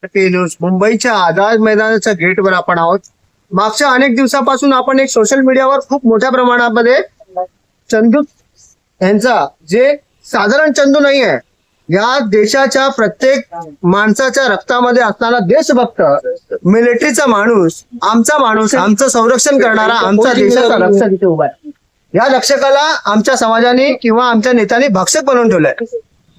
News मुंबईच्या आझाद मैदानाच्या गेटवर आपण आहोत. मागच्या अनेक दिवसापासून आपण एक सोशल मीडियावर खूप मोठ्या प्रमाणामध्ये चंदू यांचा, जे साधारण चंदू नाही आहे, या देशाच्या प्रत्येक माणसाच्या रक्तामध्ये असणारा देशभक्त, मिलिटरीचा माणूस, आमचं संरक्षण करणारा, आमचा देशाचा रक्षक इथे उभा आहे. या रक्षकाला आमच्या समाजाने किंवा आमच्या नेत्यांनी भक्षक बनवून ठेवलंय.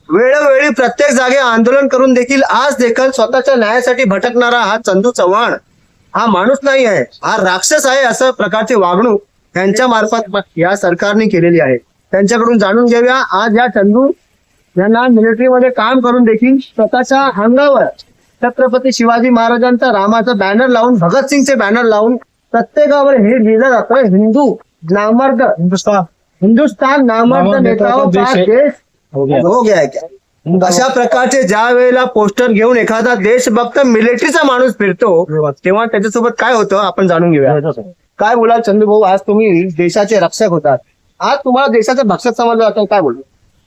वेळोवेळी प्रत्येक जागी आंदोलन करून देखील आज देखील स्वतःच्या न्यायासाठी भटकणारा हा चंदू चव्हाण हा माणूस नाही आहे, हा राक्षस आहे, असं प्रकारची वागणूक त्यांच्या मार्फत या सरकारने केलेली आहे. त्यांच्याकडून जाणून घेऊया. आज या चंदू यांना मिलिटरीमध्ये काम करून देखील स्वतःच्या अंगावर छत्रपती शिवाजी महाराजांचा रामाचा बॅनर लावून, भगतसिंगचे बॅनर लावून प्रत्येकावर हे लिहिलं जातं, हिंदुस्तान नामर्द नेताओं का देश हो गया है क्या. अशा प्रकारचे ज्या वेळेला पोस्टर घेऊन एखादा देशभक्त मिलिटरीचा माणूस फिरतो तेव्हा त्याच्यासोबत काय होतं आपण जाणून घेऊया. काय बोलाल चंदू भाऊ, आज तुम्ही देशाचे रक्षक होतात, आज तुम्हाला देशाचे भक्षक समजलं जातं, काय बोलू?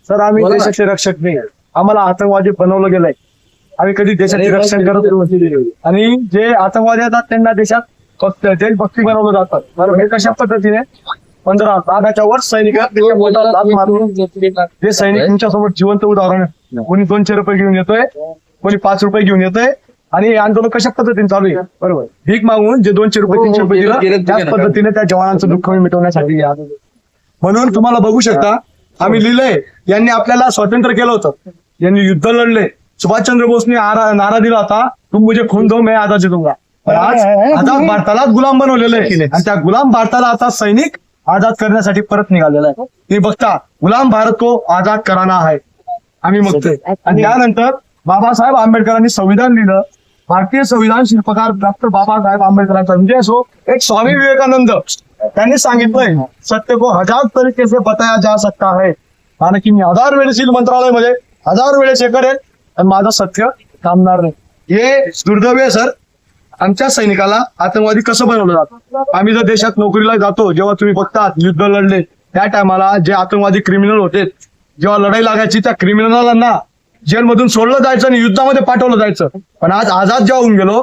सर, आम्ही देशाचे रक्षक नाही, आम्हाला आतंकवादी बनवलं गेलंय. आम्ही कधी देशाचे रक्षण करत नाही. आणि जे आतंकवादी येतात त्यांना देशात फक्त देशभक्ती बनवलं जातात. बरोबर, हे कशा पद्धतीने 15 लाखाच्या वर सैनिक ते सैनिक तुमच्यासोबत जिवंत उदाहरण आहे. कोणी 200 रुपये घेऊन येतोय, कोणी 5 रुपये घेऊन येतोय, आणि हे आंदोलन कशा पद्धतीने चालू आहे. बरोबर, भीक मागून जे 200 रुपये 300 रुपये दिलं त्याच पद्धतीने त्या जवानांचं दुःख मिटवण्यासाठी. म्हणून तुम्हाला बघू शकता, आम्ही लिहिलंय, यांनी आपल्याला स्वातंत्र्य केलं होतं, यांनी युद्ध लढले. सुभाषचंद्र बोसने नारा दिला होता, तुम मुझे खून दो मैं आजादी दूंगा. आज आझाद भारताला गुलाम बनवलेलं आहे, आणि त्या गुलाम भारताला आता सैनिक आजाद करण्यासाठी परत निघालेला आहे. हे बघता, गुलाम भारत को आजाद कराना आहे आम्ही बघतोय. आणि त्यानंतर बाबासाहेब आंबेडकरांनी संविधान लिहिलं. भारतीय संविधान शिल्पकार डॉक्टर बाबासाहेब आंबेडकरांचा विजय असो. एक स्वामी विवेकानंद त्यांनी सांगितलंय, सत्य को 1000 तरीके से बताया जा सकता है. कारण की मी 1000 वेळेस येईल मंत्रालयामध्ये, 1000 वेळेस हे करेल, आणि माझं सत्य थांबणार नाही. हे दुर्दैव आहे सर. आमच्या सैनिकाला आतंकवादी कसं बनवलं जातं. आम्ही जर देशात नोकरीला जातो, जेव्हा तुम्ही बघतात युद्ध लढले त्या टायमाला जे आतंकवादी क्रिमिनल होते, जेव्हा लढाई लागायची त्या क्रिमिनलांना जेलमधून सोडलं जायचं आणि युद्धामध्ये पाठवलं जायचं. पण आज आझाद जेव्हा होऊन गेलो,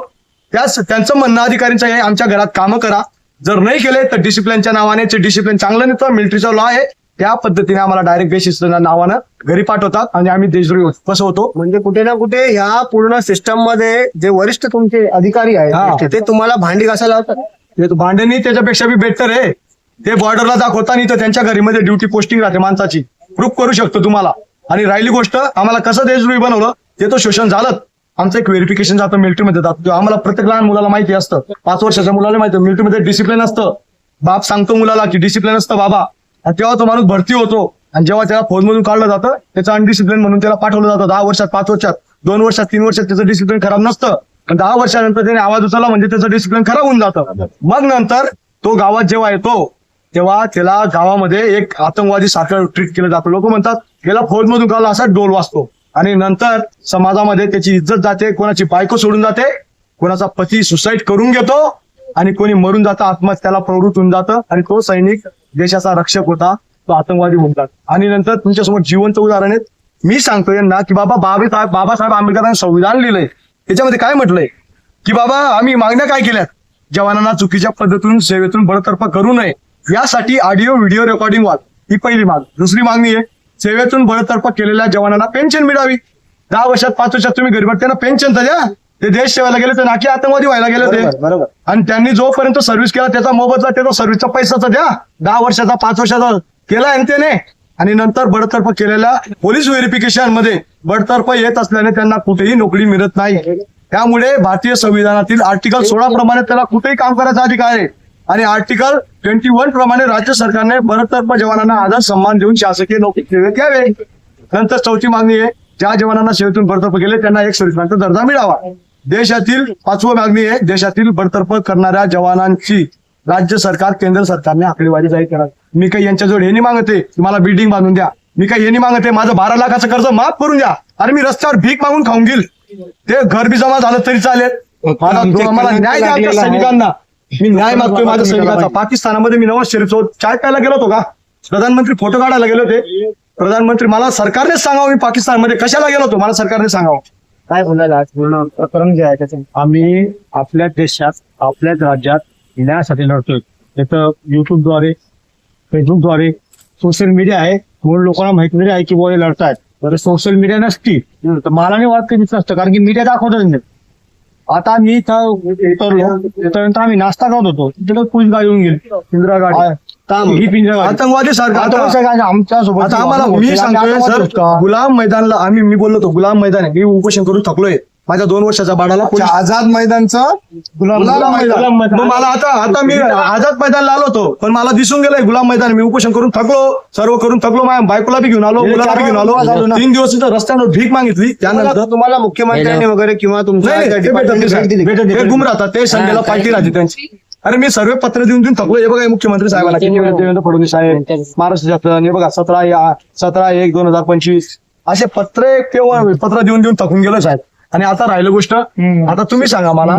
त्यांचं म्हणणं अधिकाऱ्यांचं आहे, आमच्या घरात कामं करा, जर नाही केले तर डिसिप्लिनच्या नावाने, ते डिसिप्लिन चांगलं नाही तर मिलिटरीचा लॉ आहे त्या पद्धतीने आम्हाला डायरेक्ट बेसिसच्या नावानं घरी पाठवतात आणि आम्ही देशद्रोही कसं होतो. म्हणजे कुठे ना कुठे ह्या पूर्ण सिस्टम मध्ये जे वरिष्ठ तुमचे अधिकारी आहेत ते तुम्हाला भांडी घासायला लावतात. भांड्यांनी त्याच्यापेक्षा बी बेटर आहे. ते बॉर्डरला दाखवता नाही तर त्यांच्या घरीमध्ये ड्युटी पोस्टिंग राहते माणसाची, प्रूफ करू शकतो तुम्हाला. आणि राहिली गोष्ट, आम्हाला कसं देशद्रोही बनवलं ते तो शोषण झालं. आमचं एक व्हेरिफिकेशन जातं मिलिटरीमध्ये जातो, आम्हाला प्रत्येक लहान मुलाला माहिती असतं, 5 वर्षाच्या मुलाला माहिती, मिलिटरीमध्ये डिसिप्लिन असतं. बाप सांगतो मुलाला की डिसिप्लिन असतं बाबा, आणि तेव्हा तो माणूस भरती होतो. आणि जेव्हा त्याला फौजमधून काढलं जातं त्याचं अनडिसिप्लिन म्हणून त्याला पाठवलं जातं. 10 वर्षात, 5 वर्षात, 2 वर्षात, 3 वर्षात त्याचं डिसिप्लिन खराब नसतं. पण 10 वर्षानंतर त्याने आवाज उचलला म्हणजे त्याचं डिसिप्लिन खराब होऊन जातं. मग नंतर तो गावात जेव्हा येतो तेव्हा त्याला गावामध्ये एक आतंकवादी सारखं ट्रीट केलं जातं. लोक म्हणतात गेला फौजमधून काढला असा डोल वाजतो. आणि नंतर समाजामध्ये त्याची इज्जत जाते, कोणाची बायको सोडून जाते, कोणाचा पती सुसाईड करून घेतो, आणि कोणी मरून जातं, आत्महत्याला प्रवृत्त होऊन जातं. आणि तो सैनिक देशाचा रक्षक होता, तो आतंकवादी होतात. आणि नंतर तुमच्यासमोर जिवंत उदाहरण आहेत. मी सांगतो यांना की बाबासाहेब आंबेडकरांनी संविधान लिहिलंय, त्याच्यामध्ये काय म्हटलंय की बाबा आम्ही मागण्या काय केल्यात, जवानांना चुकीच्या पद्धतीतून सेवेतून बडतर्फ करू नये यासाठी ऑडिओ व्हिडिओ रेकॉर्डिंग व्हाल, ही पहिली मागणी. दुसरी मागणी आहे, सेवेतून बडतर्फ केलेल्या जवानांना पेन्शन मिळावी. 10 वर्षात 5 वर्षात तुम्ही गरीब त्यांना पेन्शन तर द्या. ते देश सेवेला गेले तर नाकी आतंकवादी व्हायला गेले ते. बरोबर. आणि त्यांनी जोपर्यंत सर्व्हिस केला त्याचा मोबदला, त्याचा सर्व्हिसचा पैसाचा द्या. 10 वर्षाचा 5 वर्षाचा केला आणि त्याने. आणि नंतर बडतर्फ केलेल्या पोलीस व्हेरिफिकेशन मध्ये बडतर्फ येत असल्याने त्यांना कुठेही नोकरी मिळत नाही. त्यामुळे भारतीय संविधानातील आर्टिकल 16 प्रमाणे त्याला कुठेही काम करायचा अधिकार आहे. आणि आर्टिकल 21 प्रमाणे राज्य सरकारने बडतर्फ जवानांना आदर सन्मान देऊन शासकीय नोकरी सेवेत घ्यावे. नंतर चौथी मागणी आहे, ज्या जवानांना सेवेतून बडतर्फ केले त्यांना एक सर्व्हिसमॅनचा दर्जा मिळावा. देशातील 5वी मागणी आहे, देशातील बडतर्फ करणाऱ्या जवानांची राज्य सरकार, केंद्र सरकारने आकडेवारी जाहीर करावी. मी काही यांच्याजवळ हे नाही मागते की मला बिल्डिंग बांधून द्या, मी काही हे नाही मागते माझं 12 लाखाचं कर्ज माफ करून द्या. अरे मी रस्त्यावर भीक मागून खाऊन घेईल, ते घर बी जमा झालं तरी चालेल. मला न्याय द्या आमच्या सैनिकांना. मी न्याय मागतोय माझ्या सैनिकाचा. पाकिस्तानामध्ये मी नवाज शरीफ चाय प्यायला गेलो होतो का, प्रधानमंत्री फोटो काढायला गेले होते. प्रधानमंत्री मला सरकारनेच सांगावं मी पाकिस्तानमध्ये कशाला गेलो होतो, मला सरकारने सांगावं. काय बोलायला आज पूर्ण प्रकरण जे आहे त्याचं? आम्ही आपल्या देशात आपल्याच राज्यात न्यायासाठी लढतोय. त्याचं युट्यूबद्वारे फेसबुकद्वारे सोशल मीडिया आहे म्हणून लोकांना माहिती तरी आहे की बुवा हे लढतायत. तर सोशल मीडिया नसती तर मला नाही वाटत कधीच नसतं, कारण की मीडिया दाखवतच नाही. आता मी इथं उतरलो, त्यानंतर आम्ही नाश्ता करत होतो, तिथे पोलीस गाडी येऊन गेली, पिंजरा गाडी, ही पिंजरा गाडी आतंकवादी सारखं आमच्या सोबत. आता आम्हाला मी सांगतोय सर, गुलाम मैदानला मी बोललो होतो गुलाम मैदान आहे, मी उपोषण करून थकलोय. माझ्या 2 वर्षाच्या बाळाला आझाद मैदानचं गुलाम मैदान. मग मला आता मी आझाद मैदानला आलो होतो, पण मला दिसून गेलंय गुलाम मैदान. मी उपोषण करून थकलो, सर्व करून थकलो. माझ्या बायकोला बी घेऊन आलो, मुलाला बी घेऊन आलो. 3 दिवस इथं रस्त्यावर भीक मागितली. त्यानंतर तुम्हाला मुख्यमंत्र्यांनी वगैरे किंवा तुमच्या नाही, त्या ते भेटत department नाही, भेट दिली का? ते गुम राहतात, ते संडेला पार्टी राहते त्यांची. अरे मी सर्व पत्र देऊन थकलो. हे बघा हे मुख्यमंत्री साहेबांना, देवेंद्र फडणवीस साहेब, महाराष्ट्र शासन, हे बघा 17/1/2025 असे पत्र देऊन थकून गेलो साहेब. आणि आता राहिलं गोष्ट, आता तुम्ही सांगा मला,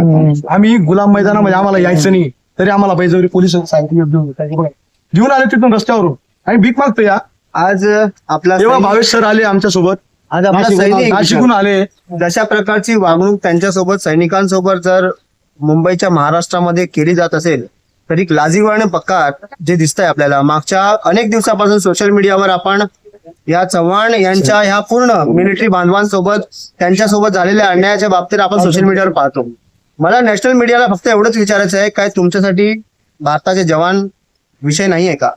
आम्ही गुलाम मैदानामध्ये आम्हाला यायचं नाही तरी आम्हाला बैजवरी पोलीस घेऊन आले तिथून रस्त्यावरून आणि भीक मागतो. या आज आपला तेव्हा भावेश सर आले आमच्या सोबत, आज आपला सैनिक नाशिकहून आले. जशा प्रकारची वागणूक त्यांच्यासोबत सैनिकांसोबत जर मुंबईच्या महाराष्ट्रामध्ये केली जात असेल तर एक लाजिरवाणे प्रकार जे दिसतंय आपल्याला. मागच्या अनेक दिवसापासून सोशल मीडियावर आपण या चव्हाण यांच्या ह्या पूर्ण मिलिटरी बांधवांसोबत त्यांच्यासोबत झालेल्या अन्यायाच्या बाबतीत आपण सोशल मीडियावर पाहतो. मला नॅशनल मीडियाला फक्त एवढंच विचारायचं आहे, काय तुमच्यासाठी भारताचे जवान विषय नाही आहे का?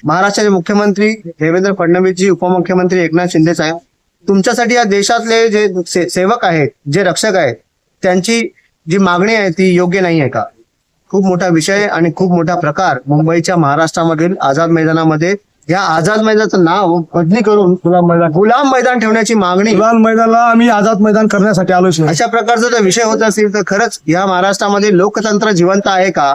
महाराष्ट्राचे मुख्यमंत्री देवेंद्र फडणवीसजी, उपमुख्यमंत्री एकनाथ शिंदे साहेब, तुमच्यासाठी या देशातले जे सेवक आहेत, जे रक्षक आहेत, त्यांची जी मागणी आहे ती योग्य नाही आहे का? खूप मोठा विषय आणि खूप मोठा प्रकार मुंबईच्या महाराष्ट्रामधील आझाद मैदानामध्ये. या आझाद मैदानाचं नाव बदली करून गुलाम मैदान ठेवण्याची मागणी. गुलाम मैदानला आम्ही आझाद मैदान करण्यासाठी आलो. अशा प्रकारचा जर विषय होत असेल तर खरंच या महाराष्ट्रामध्ये लोकतंत्र जिवंत आहे का?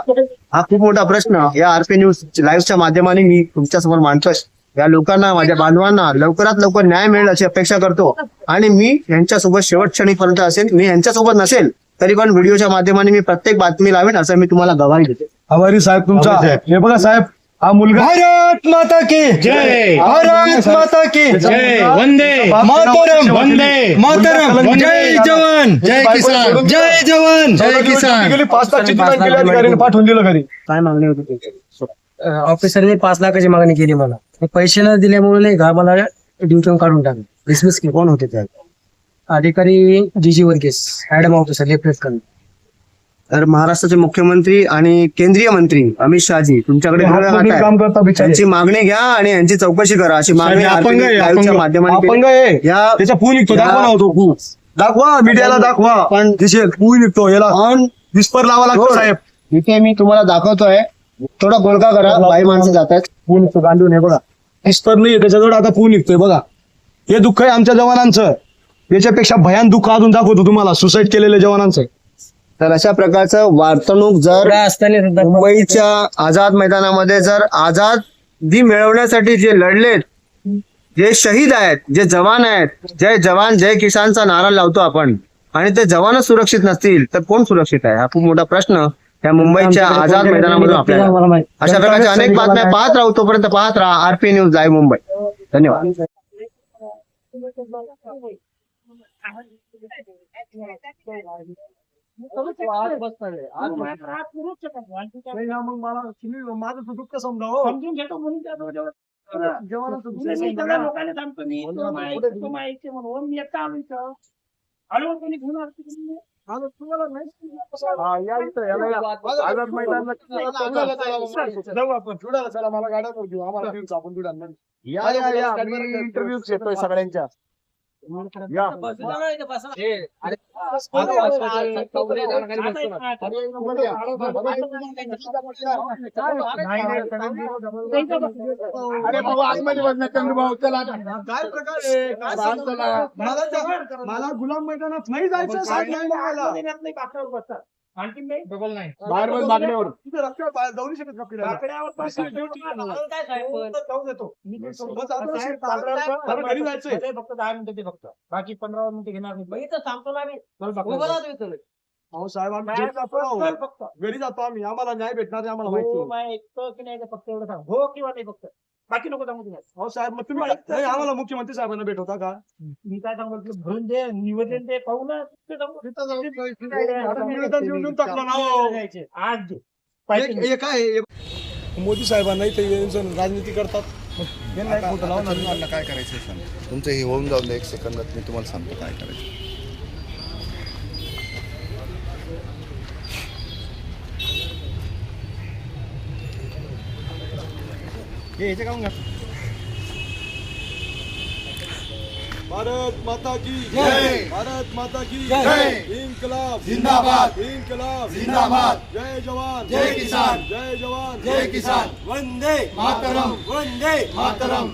हा खूप मोठा प्रश्न या आरपी न्यूज लाईव्हच्या माध्यमाने मी तुमच्यासमोर मांडतोय. या लोकांना, माझ्या बांधवांना लवकरात लवकर न्याय मिळेल अशी अपेक्षा करतो आणि मी यांच्यासोबत शेवट क्षणीपर्यंत असेल. मी यांच्यासोबत नसेल तरी पण व्हिडिओच्या माध्यमाने मी प्रत्येक बातमी लावेन असं मी तुम्हाला गवाही देते. आभारी साहेब तुमचा. हे बघा साहेब, हा मुलगा भारत माता की जय, भारत माता की जय, वंदे मातरम, वंदे मातरम, जय जवान, जय किसान, जय जवान, जय किसान. 5 लाखची डिमांड केली, अधिकाऱ्याने पाठवून दिलं घरी. काय मागणी होती तुमची? ऑफिसरने 5 लाखाची मागणी केली मला. पैसे न दिल्यामुळे नाही का मला ड्युटीवरून काढून टाकलं, डिसमिस केलं. कोण होते त्या अधिकारी G G Varghese, admin officer, lieutenant colonel. तर महाराष्ट्राचे मुख्यमंत्री आणि केंद्रीय मंत्री अमित शहाजी तुमच्याकडे काम करता बिचारे. त्यांची मागणी घ्या आणि यांची चौकशी करा अशी मागणी अपंग आहे, लाईव्हच्या माध्यमाने केली. अपंग आहे. या त्याचा पू निघतो, या- दाखवा ना तो पू. दाखवा मीडियाला, दाखवा. पण तिचे पू निघतो, याला ऑन विस्पर लावा लागतो साहेब. इथे मी तुम्हाला दाखवतोय, थोडा गोलका करा, बाई माणसं जात आहेत. पू निघतो गांडून, हे बघा. विस्पर नाही त्याच्याजवळ, आता पू निघतोय बघा. हे दुःख आहे आमच्या जवानांचं. याच्यापेक्षा भयान दुःख अजून दाखवतो तुम्हाला, सुसाईड केलेल्या जवानांचं. तर अशा प्रकारचं वर्तणूक जर असताना सुद्धा मुंबईच्या आझाद मैदानामध्ये जर आझादी मिळवण्यासाठी जे लढलेत, जे शहीद आहेत, जे जवान आहेत, जय जवान जय किसानचा नारा लावतो आपण, आणि ते जवानच सुरक्षित नसतील तर कोण सुरक्षित आहे? हा खूप मोठा प्रश्न या मुंबईच्या आझाद मैदानामधून आपल्याला. अशा प्रकारच्या अनेक बातम्या पाहत राहू, तोपर्यंत पाहत राहा आरपी न्यूज लाईव्ह मुंबई. धन्यवाद. माझं दुःख समजावं. इंटरव्ह्यू घेतोय सगळ्यांच्या. अरे बाबा आतमध्ये बसणार चंद्रभाऊ, चला काय प्रकार आहे, काय सांगतो मला गुलाम मैदानात नाही जायचं. साहेब नाही मला बाहेर बस मागण्यावर तिथे रस्त्यावर बाहेर जाऊ नाही शकत. घरी जायचंय फक्त 10 मिनिटं ते फक्त, बाकी 15 मिनिटं घेणार नाही. इथं थांबतो ना आम्ही, उभं राहतो इथं. अहो साहेब आम्ही घरी जातो, फक्त घरी जातो आम्ही. आम्हाला न्याय भेटणार आहे, आम्हाला माहिती आहे. हो, माय ऐकतो की नाही ते फक्त एवढं सांग, हो किंवा नाही फक्त. बाकी नको सांगू तुम्हाला. हो साहेब मग तुम्ही नाही, आम्हाला मुख्यमंत्री साहेबांना भेट होता का मी काय सांगू तुला, भरून दे निवेदन दे पाहू ना ते सांगू. आता निवेदन देऊन टाकलं ना हो. आज दे पाहिजे. हे काय आहे? मोदी साहेबांना इथे येऊन राजनीती करतात मग यांना एक फोटो लावून आणू. तुम्हाला काय करायचं सांग. तुमचं हे होऊन जाऊन द्या 1 सेकंदात, मी तुम्हाला सांगतो काय करायचं. भारत माता की जय. भारत माता की जय. इन्कलाब जिंदाबाद. इन्कलाब जिंदाबाद. जय जवान जय किसान. जय जवान जय किसान. वंदे मातरम. वंदे मातरम.